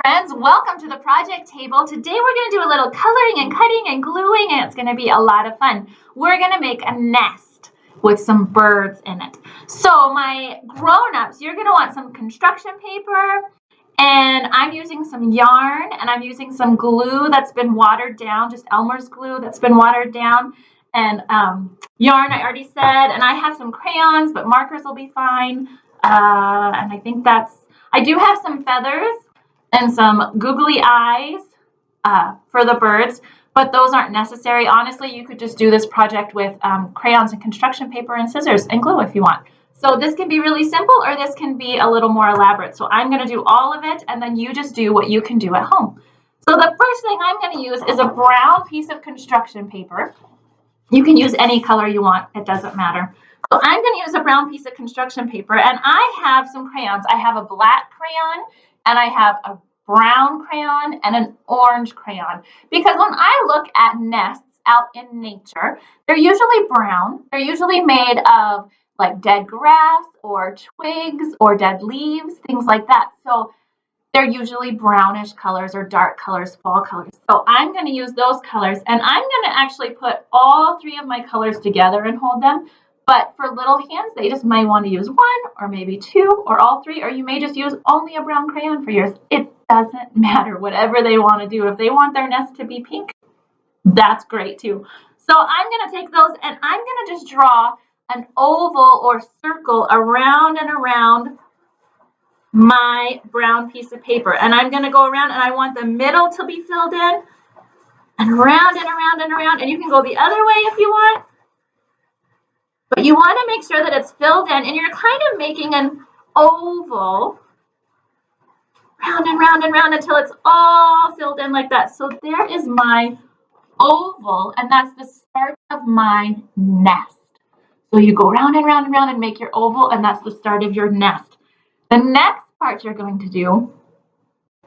Friends, welcome to the project table. Today we're going to do a little coloring and cutting and gluing, and it's going to be a lot of fun. We're going to make a nest with some birds in it. So my grown-ups, you're going to want some construction paper, and I'm using some yarn, and I'm using some glue that's been watered down, just Elmer's glue that's been watered down, and yarn I already said, and I have some crayons, but markers will be fine, and I think I do have some feathers and some googly eyes for the birds, but those aren't necessary. Honestly, you could just do this project with crayons and construction paper and scissors and glue if you want. So this can be really simple, or this can be a little more elaborate. So I'm going to do all of it, and then you just do what you can do at home. So the first thing I'm going to use is a brown piece of construction paper. You can use any color you want. It doesn't matter. So I'm going to use a brown piece of construction paper, and I have some crayons. I have a black crayon, and I have a brown crayon and an orange crayon, because when I look at nests out in nature, they're usually brown. They're usually made of like dead grass or twigs or dead leaves, things like that. So they're usually brownish colors or dark colors, fall colors. So I'm going to use those colors, and I'm going to actually put all three of my colors together and hold them. But for little hands, they just might want to use one or maybe two or all three, or you may just use only a brown crayon for yours. It doesn't matter, whatever they want to do. If they want their nest to be pink, that's great too. So I'm going to take those, and I'm going to just draw an oval or circle around and around my brown piece of paper. And I'm going to go around, and I want the middle to be filled in, and around and around and around. And you can go the other way if you want. But you want to make sure that it's filled in, and you're kind of making an oval round and round and round until it's all filled in like that. So there is my oval, and that's the start of my nest. So you go round and round and round and make your oval, and that's the start of your nest. The next part you're going to do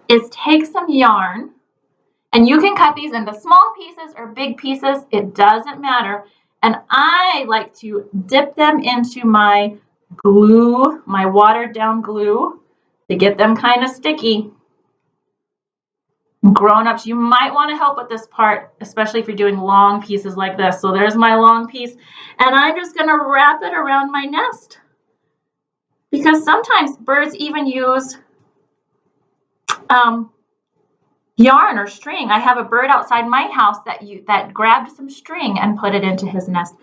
is take some yarn, and you can cut these into small pieces or big pieces. It doesn't matter. And I like to dip them into my glue, my watered down glue, to get them kind of sticky. Grown-ups, you might want to help with this part, especially if you're doing long pieces like this. So there's my long piece, and I'm just going to wrap it around my nest, because sometimes birds even use yarn or string. I have a bird outside my house that grabbed some string and put it into his nest.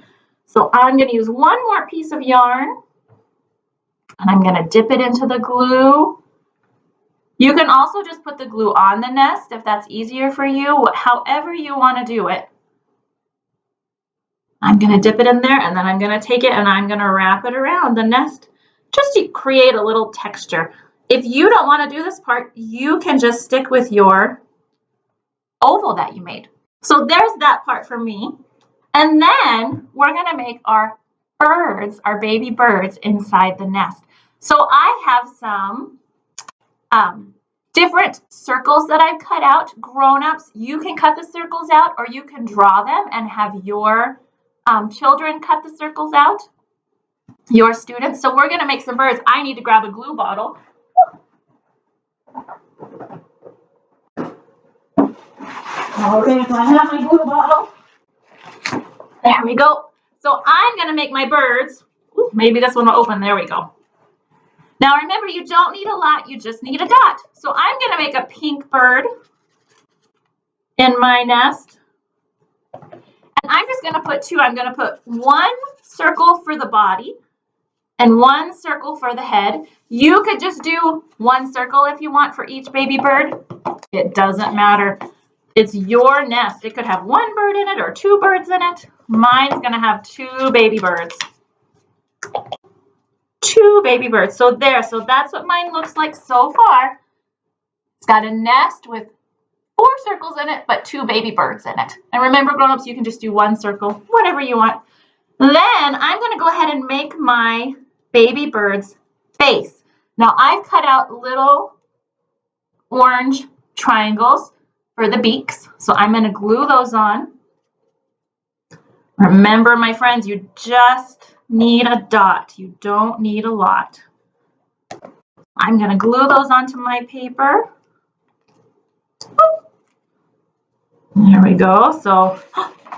So I'm going to use one more piece of yarn, and I'm going to dip it into the glue. You can also just put the glue on the nest if that's easier for you, however you want to do it. I'm going to dip it in there, and then I'm going to take it and I'm going to wrap it around the nest just to create a little texture. If you don't want to do this part, you can just stick with your oval that you made. So there's that part for me. And then we're going to make our birds, our baby birds, inside the nest. So I have some different circles that I've cut out. Grown-ups, you can cut the circles out, or you can draw them and have your children cut the circles out, your students. So we're going to make some birds. I need to grab a glue bottle. Okay, so I have my glue bottle. There we go. So I'm going to make my birds. Ooh, maybe this one will open. There we go. Now remember, you don't need a lot. You just need a dot. So I'm going to make a pink bird in my nest. And I'm just going to put two. I'm going to put one circle for the body and one circle for the head. You could just do one circle if you want for each baby bird. It doesn't matter. It's your nest. It could have one bird in it or two birds in it. Mine's going to have two baby birds. Two baby birds. So there. So that's what mine looks like so far. It's got a nest with 4 circles in it, but 2 baby birds in it. And remember, grown-ups, you can just do one circle, whatever you want. Then I'm going to go ahead and make my baby bird's face. Now I've cut out little orange triangles for the beaks. So I'm going to glue those on. Remember, my friends, you just need a dot. You don't need a lot. I'm going to glue those onto my paper. There we go. So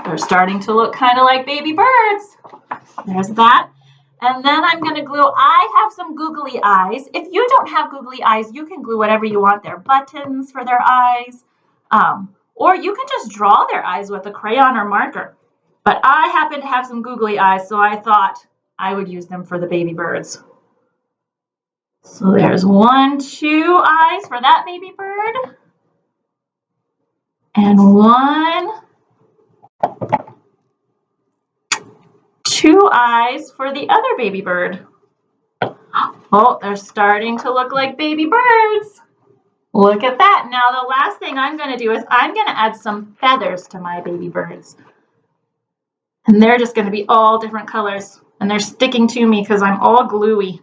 they're starting to look kind of like baby birds. There's that. And then I'm going to glue, I have some googly eyes. If you don't have googly eyes, you can glue whatever you want. They're buttons for their eyes. Or you can just draw their eyes with a crayon or marker. But I happen to have some googly eyes, so I thought I would use them for the baby birds. So there's 1, 2 eyes for that baby bird. And 1, 2 eyes for the other baby bird. Oh, they're starting to look like baby birds. Look at that. Now the last thing I'm going to do is I'm going to add some feathers to my baby birds. And they're just going to be all different colors. And they're sticking to me because I'm all gluey.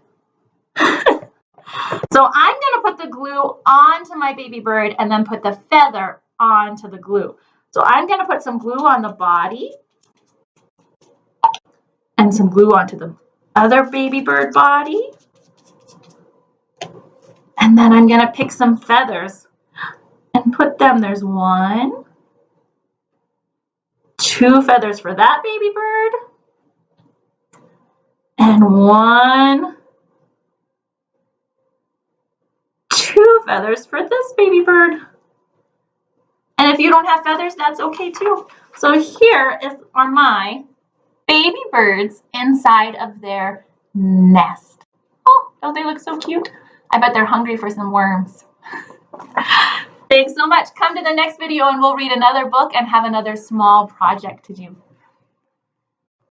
So I'm going to put the glue onto my baby bird and then put the feather onto the glue. So I'm going to put some glue on the body and some glue onto the other baby bird body. And then I'm going to pick some feathers and put them. There's 1, 2 feathers for that baby bird. And 1, 2 feathers for this baby bird. And if you don't have feathers, that's okay too. So here are my baby birds inside of their nest. Oh, don't they look so cute? I bet they're hungry for some worms. Thanks so much. Come to the next video and we'll read another book and have another small project to do.